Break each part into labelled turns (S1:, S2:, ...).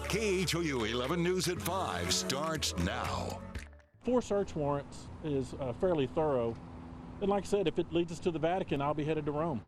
S1: KHOU 11 News at 5 starts now.
S2: 4 search warrants is fairly thorough. And like I said, if it leads us to the Vatican, I'll be headed to Rome.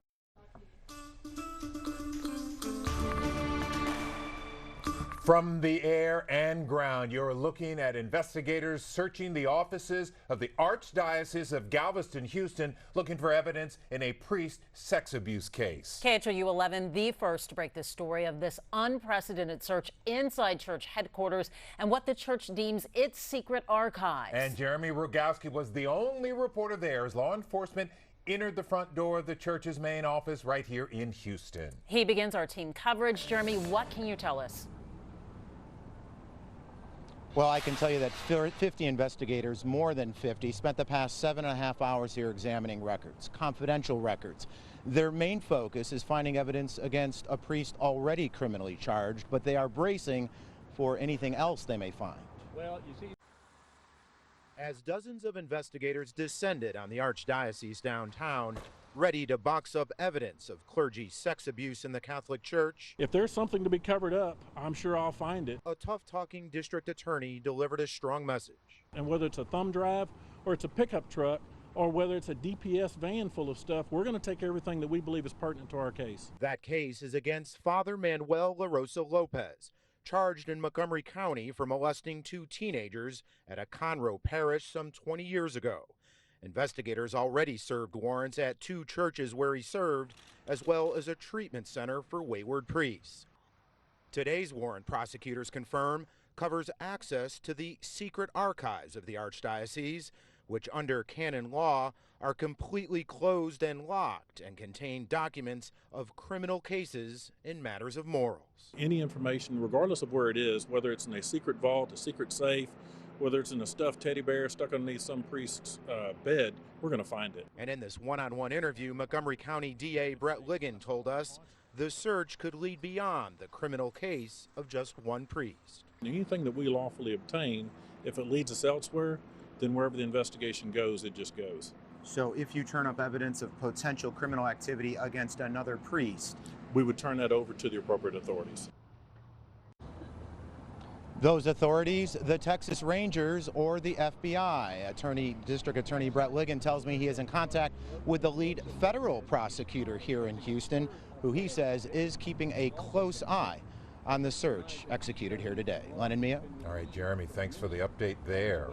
S3: From the air and ground, you're looking at investigators searching the offices of the Archdiocese of Galveston, Houston, looking for evidence in a priest sex abuse case.
S4: KHOU 11, the first to break the story of this unprecedented search inside church headquarters and what the church deems its secret archives.
S3: And Jeremy Rogowski was the only reporter there as law enforcement entered the front door of the church's main office right here in Houston.
S4: He begins our team coverage. Jeremy, what can you tell us?
S5: Well, I can tell you that 50 investigators, more than 50, spent the past 7.5 hours here examining records, confidential records. Their main focus is finding evidence against a priest already criminally charged, but they are bracing for anything else they may find.
S2: Well, you see,
S5: as dozens of investigators descended on the Archdiocese downtown, ready to box up evidence of clergy sex abuse in the Catholic Church.
S2: if there's something to be covered up, I'm sure I'll find it.
S5: A tough-talking district attorney delivered a strong message.
S2: And whether it's a thumb drive or it's a pickup truck or whether it's a DPS van full of stuff, we're going to take everything that we believe is pertinent to our case.
S5: That case is against Father Manuel La Rosa Lopez, charged in Montgomery County for molesting 2 teenagers at a Conroe parish some 20 years ago. Investigators already served warrants at 2 churches where he served, as well as a treatment center for wayward priests. Today's warrant, prosecutors confirm, covers access to the secret archives of the Archdiocese, which under canon law are completely closed and locked and contain documents of criminal cases in matters of morals.
S2: Any information, regardless of where it is, whether it's in a secret vault, a secret safe, whether it's in a stuffed teddy bear stuck underneath some priest's bed, we're going to find it.
S5: And in this one-on-one interview, Montgomery County DA Brett Ligon told us the search could lead beyond the criminal case of just one priest.
S2: Anything that we lawfully obtain, if it leads us elsewhere, then wherever the investigation goes, it just goes.
S5: So if you turn up evidence of potential criminal activity against another priest,
S2: We would turn that over to the appropriate authorities.
S5: those authorities, the Texas Rangers or the FBI. District Attorney Brett Ligon tells me he is in contact with the lead federal prosecutor here in Houston, who he says is keeping a close eye on the search executed here today. Len and Mia?
S3: All right, Jeremy, thanks for the update there.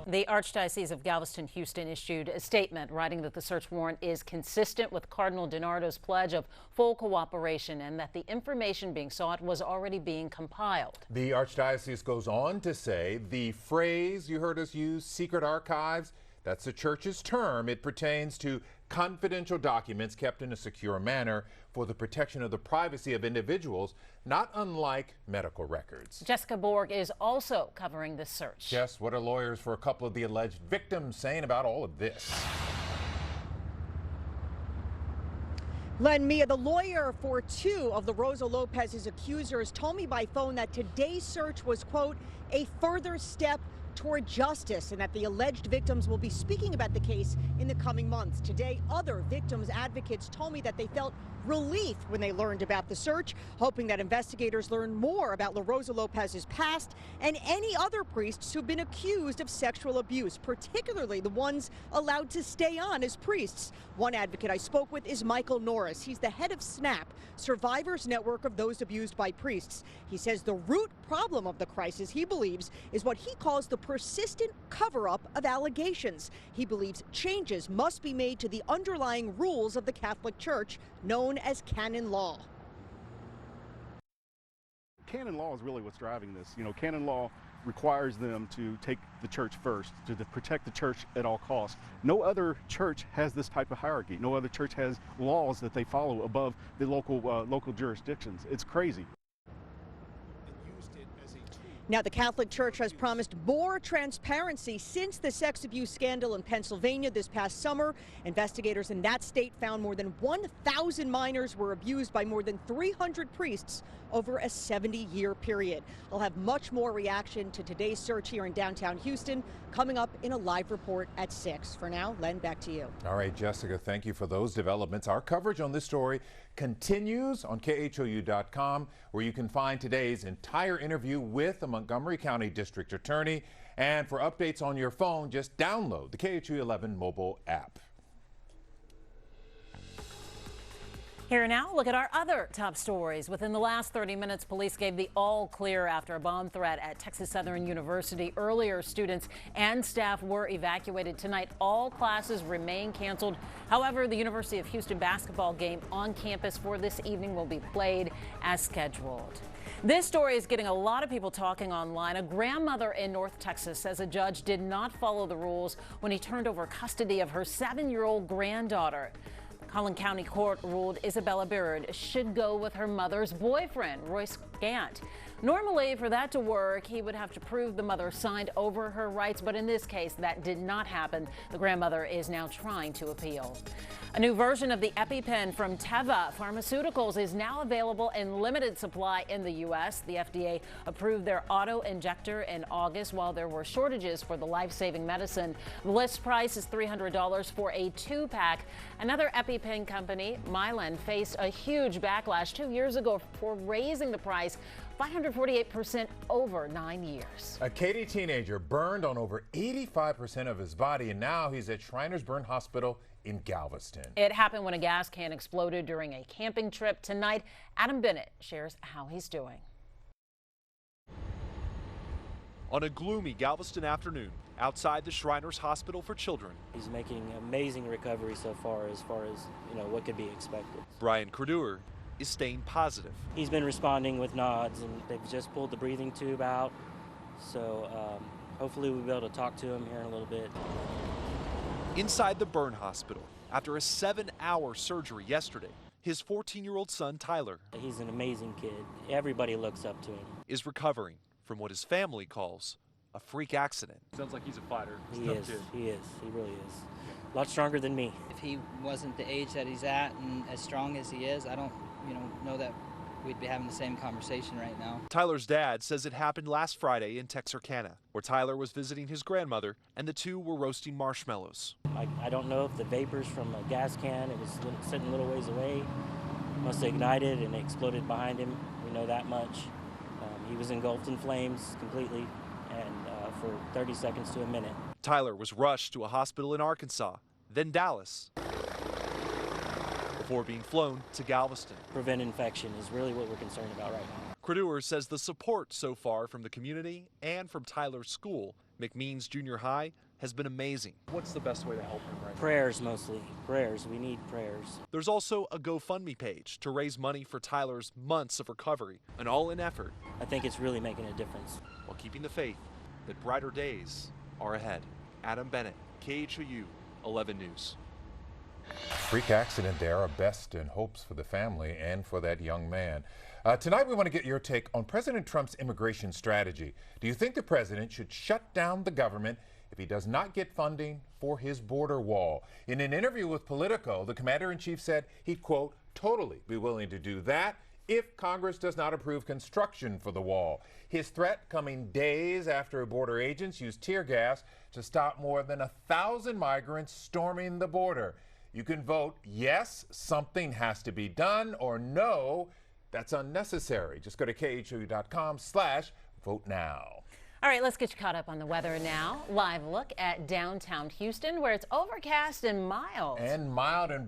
S4: The Archdiocese of Galveston, Houston issued a statement writing that the search warrant is consistent with Cardinal DiNardo's pledge of full cooperation and that the information being sought was already being compiled.
S3: The Archdiocese goes on to say the phrase you heard us use, secret archives, that's the church's term. It pertains to confidential documents kept in a secure manner for the protection of the privacy of individuals, not unlike medical records.
S4: Jessica Borg is also covering this search.
S3: Jess, what are lawyers for a couple of the alleged victims saying about all of this?
S6: Len, Mia, the lawyer for 2 of the Rosa Lopez's accusers told me by phone that today's search was, quote, a further step toward justice and that the alleged victims will be speaking about the case in the coming months. Today, other victims' advocates told me that they felt relief when they learned about the search, hoping that investigators learn more about La Rosa Lopez's past and any other priests who've been accused of sexual abuse, particularly the ones allowed to stay on as priests. One advocate I spoke with is Michael Norris. He's the head of SNAP, Survivors Network of Those Abused by Priests. He says the root problem of the crisis, he believes, is what he calls the persistent cover-up of allegations. He believes changes must be made to the underlying rules of the Catholic Church, known as canon law.
S7: Canon law is really what's driving this. You know, canon law requires them to take the church first, to protect the church at all costs. No other church has this type of hierarchy. No other church has laws that they follow above the local jurisdictions. It's crazy.
S6: Now, the Catholic Church has promised more transparency since the sex abuse scandal in Pennsylvania this past summer. Investigators in that state found more than 1,000 minors were abused by more than 300 priests over a 70-year period. I'll have much more reaction to today's search here in downtown Houston coming up in a live report at 6. For now, Len, back to you.
S3: All right, Jessica, thank you for those developments. Our coverage on this story continues on KHOU.com, where you can find today's entire interview with the Montgomery County District Attorney. And for updates on your phone, just download the KHOU 11 mobile app.
S4: Here now, look at our other top stories. Within the last 30 minutes, police gave the all clear after a bomb threat at Texas Southern University. Earlier, students and staff were evacuated. Tonight, all classes remain canceled. However, the University of Houston basketball game on campus for this evening will be played as scheduled. This story is getting a lot of people talking online. A grandmother in North Texas says a judge did not follow the rules when he turned over custody of her 7-year-old granddaughter. Collin County Court ruled Isabella Beard should go with her mother's boyfriend, Royce Gant. Normally, for that to work, he would have to prove the mother signed over her rights, but in this case, that did not happen. The grandmother is now trying to appeal. A new version of the EpiPen from Teva Pharmaceuticals is now available in limited supply in the U.S. The FDA approved their auto-injector in August while there were shortages for the life-saving medicine. The list price is $300 for a 2-pack. Another EpiPen company, Mylan, faced a huge backlash 2 years ago for raising the price 548% over 9 years.
S3: A Katy teenager burned on over 85% of his body, and now he's at Shriners Burn Hospital in Galveston.
S4: It happened when a gas can exploded during a camping trip. Tonight, Adam Bennett shares how he's doing.
S8: On a gloomy Galveston afternoon, outside the Shriners Hospital for Children.
S9: He's making amazing recovery so far as what could be expected.
S8: Brian Creduer is staying positive.
S9: He's been responding with nods, and they've just pulled the breathing tube out. So hopefully we'll be able to talk to him here in a little bit.
S8: Inside the burn hospital, after a 7-hour surgery yesterday, his 14-year-old son, Tyler,
S9: he's an amazing kid. Everybody looks up to him.
S8: Is recovering from what his family calls a freak accident.
S10: Sounds like he's a fighter.
S9: He is. He really is. A lot stronger than me.
S11: If he wasn't the age that he's at and as strong as he is, I don't know that we'd be having the same conversation right now.
S8: Tyler's dad says it happened last Friday in Texarkana, where Tyler was visiting his grandmother and the two were roasting marshmallows.
S9: I don't know if the vapors from a gas can, it was sitting a little ways away, must have ignited and exploded behind him. We know that much. He was engulfed in flames completely and for 30 seconds to a minute.
S8: Tyler was rushed to a hospital in Arkansas, then Dallas, before being flown to Galveston.
S9: Prevent infection is really what we're concerned about right now.
S8: Creduer says the support so far from the community and from Tyler's school, McMeans Junior High, has been amazing.
S10: What's the best way to help him right now?
S9: Prayers mostly. Prayers. We need prayers.
S8: There's also a GoFundMe page to raise money for Tyler's months of recovery, an all-in effort.
S9: I think it's really making a difference.
S8: While keeping the faith that brighter days are ahead. Adam Bennett, KHOU 11 News.
S3: Freak accident there. Our best and hopes for the family and for that young man. Tonight we want to get your take on President Trump's immigration strategy. Do you think the president should shut down the government if he does not get funding for his border wall? In an interview with Politico, the commander-in-chief said he'd, quote, totally be willing to do that if Congress does not approve construction for the wall. His threat coming days after border agents used tear gas to stop more than 1,000 migrants storming the border. You can vote yes, something has to be done, or no, that's unnecessary. Just go to KHOU.com/vote now.
S4: All right, let's get you caught up on the weather now. Live look at downtown Houston, where it's overcast and mild.
S3: And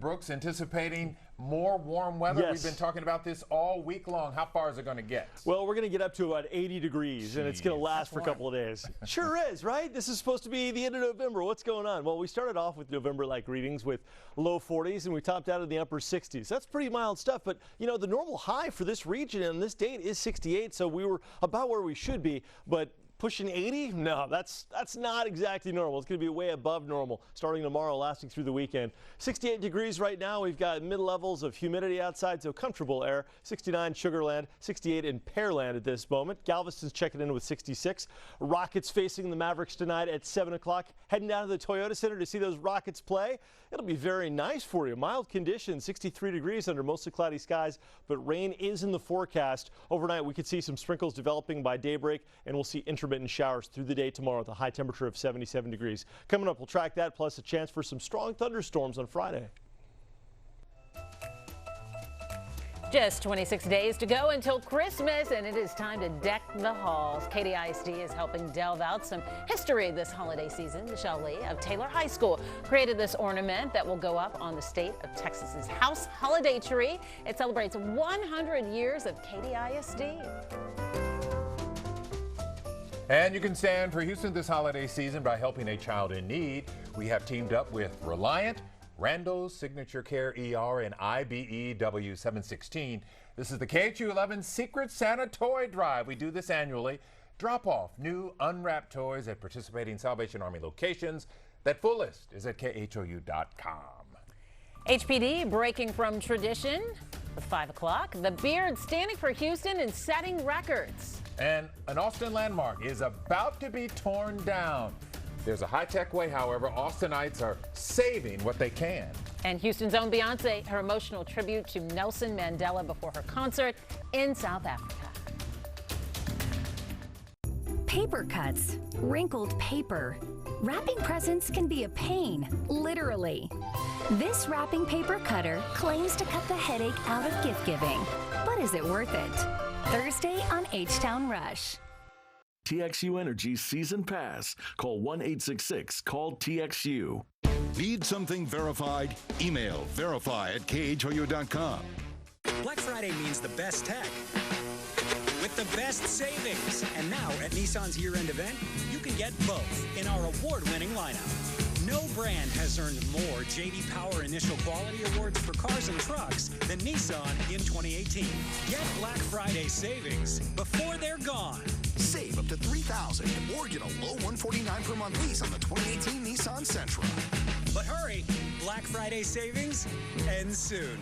S3: Brooks anticipating more warm weather.
S12: Yes.
S3: We've been talking about this all week long. How far is it going to get?
S12: Well, we're going to get up to about 80 degrees, and it's going to last for a couple of days. Sure is, right? This is supposed to be the end of November. What's going on? Well, we started off with November-like readings with low 40s, and we topped out in the upper 60s. That's pretty mild stuff, but, you know, the normal high for this region on this date is 68, so we were about where we should be, but pushing 80? No, that's not exactly normal. It's going to be way above normal starting tomorrow, lasting through the weekend. 68 degrees right now. We've got mid-levels of humidity outside, so comfortable air. 69 Sugar Land, 68 in Pearland at this moment. Galveston's checking in with 66. Rockets facing the Mavericks tonight at 7 o'clock. Heading down to the Toyota Center to see those Rockets play. It'll be very nice for you. Mild conditions, 63 degrees under mostly cloudy skies, but rain is in the forecast. Overnight, we could see some sprinkles developing by daybreak, and we'll see intermittent showers through the day tomorrow with a high temperature of 77 degrees. Coming up, we'll track that, plus a chance for some strong thunderstorms on Friday.
S4: Just 26 days to go until Christmas, and it is time to deck the halls. KDISD is helping delve out some history this holiday season. Michelle Lee of Taylor High School created this ornament that will go up on the state of Texas's house holiday tree. It celebrates 100 years of KDISD.
S3: And you can stand for Houston this holiday season by helping a child in need. We have teamed up with Reliant, Randall's Signature Care ER, and IBEW 716. This is the KHOU 11 Secret Santa Toy Drive. We do this annually. Drop off new unwrapped toys at participating Salvation Army locations. That full list is at KHOU.com.
S4: HPD breaking from tradition with 5 o'clock. The Beard standing for Houston and setting records.
S3: And an Austin landmark is about to be torn down. There's a high-tech way, however. Austinites are saving what they can.
S4: And Houston's own Beyonce, her emotional tribute to Nelson Mandela before her concert in South Africa.
S13: Paper cuts, wrinkled paper. Wrapping presents can be a pain, literally. This wrapping paper cutter claims to cut the headache out of gift giving. But is it worth it? Thursday on H-Town Rush.
S14: TXU Energy Season Pass. Call 1-866-CALL-TXU.
S1: Need something verified? Email verify@khou.com.
S15: Black Friday means the best tech with the best savings. And now at Nissan's year-end event, you can get both in our award-winning lineup. No brand has earned more J.D. Power Initial Quality Awards for cars and trucks than Nissan in 2018. Get Black Friday savings before they're gone.
S16: Save up to $3,000 or get a low $149 per month lease on the 2018 Nissan Sentra.
S15: But hurry, Black Friday savings ends soon.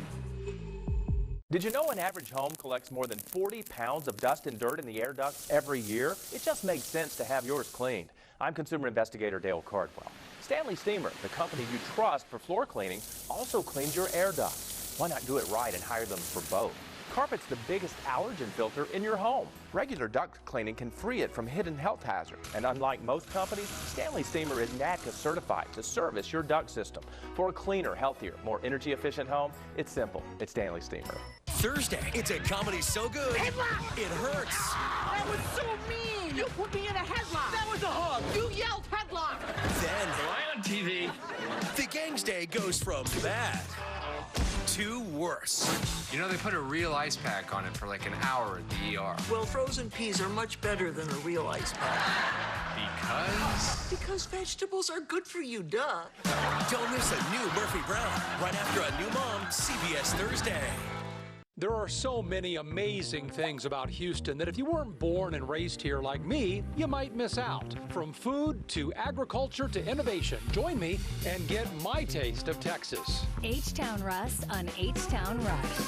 S17: Did you know an average home collects more than 40 pounds of dust and dirt in the air ducts every year? It just makes sense to have yours cleaned. I'm consumer investigator Dale Cardwell. Stanley Steamer, the company you trust for floor cleaning, also cleans your air ducts. Why not do it right and hire them for both? Carpet's the biggest allergen filter in your home. Regular duct cleaning can free it from hidden health hazards. And unlike most companies, Stanley Steamer is NADCA certified to service your duct system. For a cleaner, healthier, more energy-efficient home, it's simple. It's Stanley Steamer.
S15: Thursday, it's a comedy so good,
S18: Headlock!
S15: It hurts.
S18: That was so mean! You put me in a headlock! That was a hug! You yelled headlock!
S15: Then, right on TV, the Gangs Day goes from bad to worse.
S19: You know, they put a real ice pack on it for like an hour at the ER.
S18: Well, frozen peas are much better than a real ice pack.
S19: Because?
S18: Because vegetables are good for you, duh.
S15: Don't miss a new Murphy Brown right after A New Mom, CBS Thursday.
S20: There are so many amazing things about Houston that if you weren't born and raised here like me, you might miss out. From food to agriculture to innovation, join me and get my taste of Texas.
S13: H-Town Rush on H-Town Rush.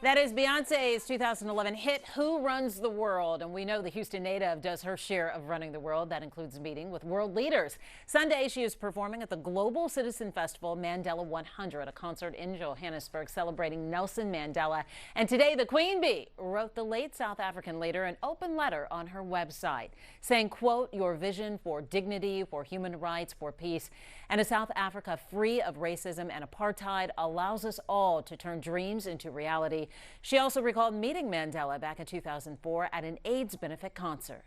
S4: That is Beyonce's 2011 hit, Who Runs the World? And we know the Houston native does her share of running the world. That includes meeting with world leaders. Sunday, she is performing at the Global Citizen Festival Mandela 100, a concert in Johannesburg celebrating Nelson Mandela. And today, the Queen Bee wrote the late South African leader an open letter on her website, saying, quote, your vision for dignity, for human rights, for peace, and a South Africa free of racism and apartheid allows us all to turn dreams into reality. She also recalled meeting Mandela back in 2004 at an AIDS benefit concert.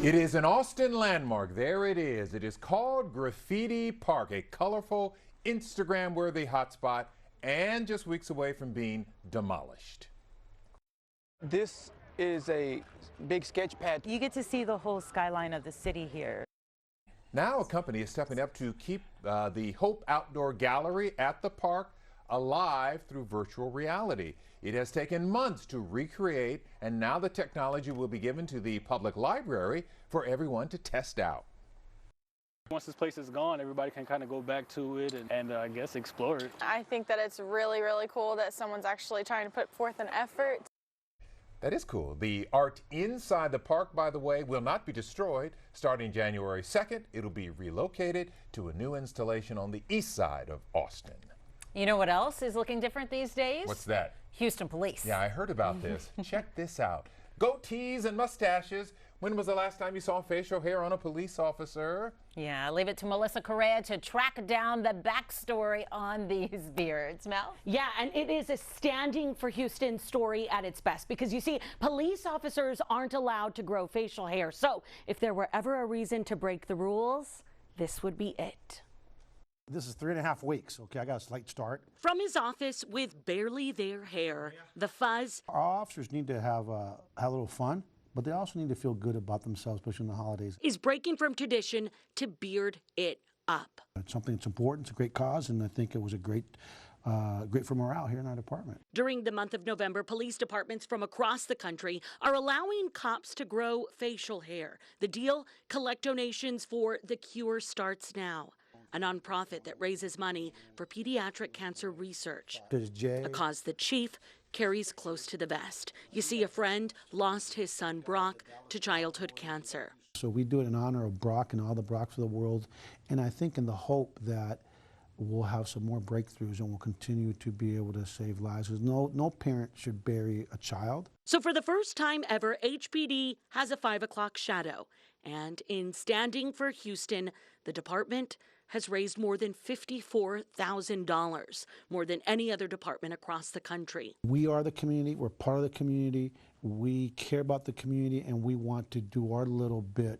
S3: It is an Austin landmark. There it is. It is called Graffiti Park, a colorful, Instagram-worthy hotspot, and just weeks away from being demolished.
S21: This is a big sketch pad.
S22: You get to see the whole skyline of the city here.
S3: Now a company is stepping up to keep the Hope Outdoor Gallery at the park alive through virtual reality. It has taken months to recreate, and now the technology will be given to the public library for everyone to test out.
S10: Once this place is gone, everybody can kind of go back to it and I guess explore it.
S23: I think that it's really, really cool that someone's actually trying to put forth an effort.
S3: That is cool. The art inside the park, by the way, will not be destroyed. Starting January 2nd, it'll be relocated to a new installation on the east side of Austin.
S4: You know what else is looking different these days?
S3: What's that?
S4: Houston police.
S3: Yeah, I heard about this. Check this out. Goatees and mustaches. When was the last time you saw facial hair on a police officer?
S4: Yeah, leave it to Melissa Correa to track down the backstory on these beards. Mel?
S24: Yeah, and it is a standing for Houston story at its best because you see, police officers aren't allowed to grow facial hair. So if there were ever a reason to break the rules, this would be it.
S25: This is 3.5 weeks. Okay, I got a slight start.
S24: From his office with barely their hair, the fuzz.
S25: Our officers need to have a little fun, but they also need to feel good about themselves, especially in the holidays.
S24: Is breaking from tradition to beard it up.
S25: It's something that's important. It's a great cause, and I think it was a great for morale here in our department.
S24: During the month of November, police departments from across the country are allowing cops to grow facial hair. The deal, collect donations for The Cure starts now, a nonprofit that raises money for pediatric cancer research, a cause the chief carries close to the vest. You see, a friend lost his son Brock to childhood cancer.
S25: So we do it in honor of Brock and all the Brocks of the world, and I think in the hope that we'll have some more breakthroughs and we'll continue to be able to save lives. Because no parent should bury a child.
S24: So for the first time ever, HPD has a 5 o'clock shadow. And in standing for Houston, the department has raised more than $54,000, more than any other department across the country.
S25: We are the community. We're part of the community. We care about the community, and we want to do our little bit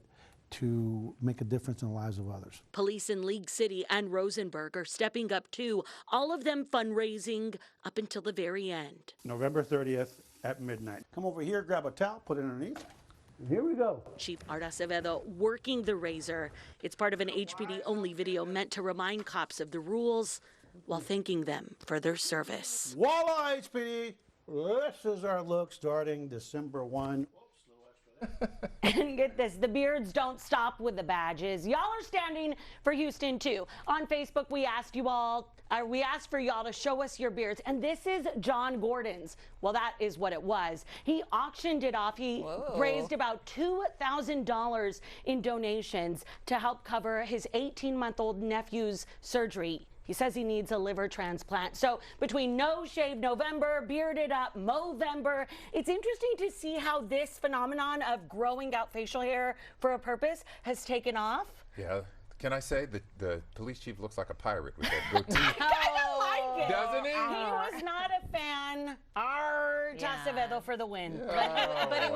S25: to make a difference in the lives of others.
S24: Police in League City and Rosenberg are stepping up too, all of them fundraising up until the very end.
S25: November 30th at midnight. Come over here, grab a towel, put it underneath. Here we go.
S24: Chief Art Acevedo working the razor. It's part of an HPD-only video meant to remind cops of the rules while thanking them for their service.
S25: Voila, HPD! This is our look starting December 1.
S24: And get this, the beards don't stop with the badges. Y'all are standing for Houston too. On Facebook, we asked for y'all to show us your beards, and this is John Gordon's. Well, that is what it was. He auctioned it off. He raised about $2,000 in donations to help cover his 18-month-old nephew's surgery. He says he needs a liver transplant. So between No Shave November, Bearded Up Movember, it's interesting to see how this phenomenon of growing out facial hair for a purpose has taken off.
S3: Yeah. Can I say the police chief looks like a pirate with that goatee?
S24: I kind of like it.
S3: Doesn't he?
S24: He was not a fan. Art Acevedo for the win.
S4: Yeah. But he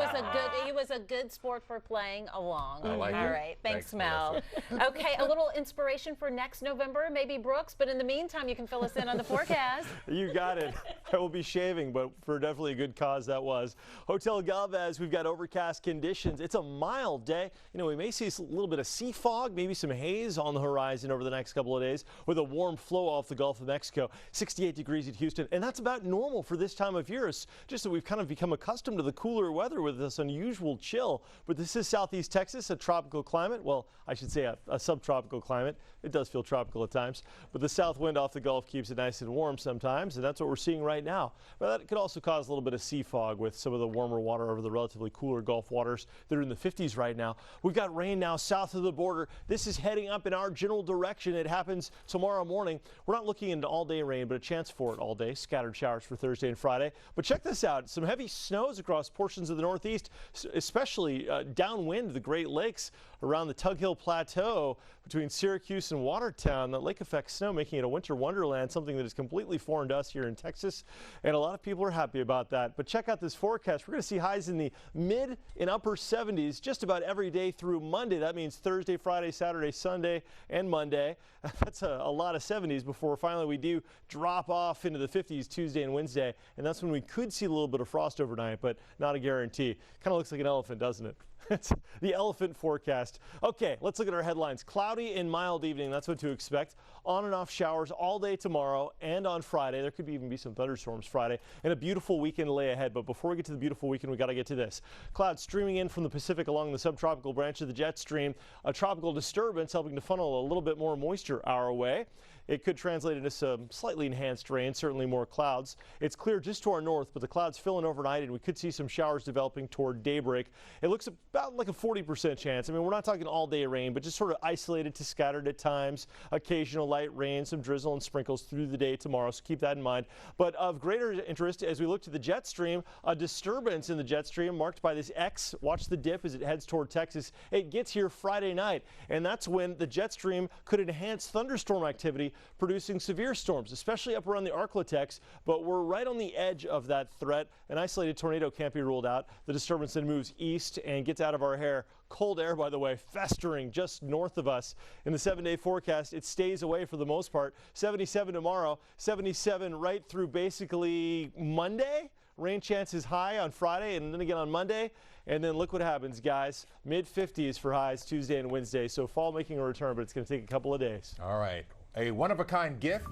S4: was a good sport for playing along.
S3: I like it.
S4: All right. Thanks, Mel. Okay, a little inspiration for next November, maybe Brooks, but in the meantime, you can fill us in on the forecast.
S12: You got it. I will be shaving, but for definitely a good cause that was. Hotel Galvez, we've got overcast conditions. It's a mild day. You know, we may see a little bit of sea fog, maybe some haze on the horizon over the next couple of days with a warm flow off the Gulf of Mexico. 68 degrees at Houston, and that's about normal for this time of year. It's just that we've kind of become accustomed to the cooler weather with this unusual chill. But this is Southeast Texas, a tropical climate. Well, I should say a subtropical climate. It does feel tropical at times, but the south wind off the Gulf keeps it nice and warm sometimes, and that's what we're seeing right now. But that could also cause a little bit of sea fog with some of the warmer water over the relatively cooler Gulf waters that are in the 50s right now. We've got rain now south of the border. This is heading up in our general direction. It happens tomorrow morning. We're not looking into all-day rain, but a chance for it all day. Scattered showers for Thursday and Friday. But check this out. Some heavy snows across portions of the Northeast, especially downwind the Great Lakes around the Tug Hill Plateau between Syracuse and Watertown. That lake effect snow making it a winter wonderland, something that is completely foreign to us here in Texas, and a lot of people are happy about that. But check out this forecast. We're going to see highs in the mid and upper 70s just about every day through Monday. That means Thursday, Friday, Saturday, Sunday, and Monday. That's a lot of 70s before finally we do drop off into the 50s Tuesday and Wednesday, and that's when we could see a little bit of frost overnight, but not a guarantee. Kind of looks like an elephant, doesn't it? It's the elephant forecast. Okay, let's look at our headlines. Cloudy and mild evening, that's what to expect. On and off showers all day tomorrow and on Friday. There could even be some thunderstorms Friday, and a beautiful weekend lay ahead. But before we get to the beautiful weekend, we got to get to this. Clouds streaming in from the Pacific along the subtropical branch of the jet stream. A tropical disturbance helping to funnel a little bit more moisture our way. It could translate into some slightly enhanced rain, certainly more clouds. It's clear just to our north, but the clouds fill in overnight, and we could see some showers developing toward daybreak. It looks about like a 40% chance. I mean, we're not talking all-day rain, but just sort of isolated to scattered at times. Occasional light rain, some drizzle and sprinkles through the day tomorrow, so keep that in mind. But of greater interest, as we look to the jet stream, a disturbance in the jet stream marked by this X. Watch the dip as it heads toward Texas. It gets here Friday night, and that's when the jet stream could enhance thunderstorm activity, producing severe storms, especially up around the Arklatex, but we're right on the edge of that threat. An isolated tornado can't be ruled out. The disturbance then moves east and gets out of our hair. Cold air, by the way, festering just north of us. In the 7-day forecast, it stays away for the most part. 77 tomorrow, 77 right through basically Monday. Rain chances high on Friday and then again on Monday. And then look what happens, guys. Mid-50s for highs Tuesday and Wednesday. So fall making a return, but it's going to take a couple of days.
S3: All right. A one-of-a-kind gift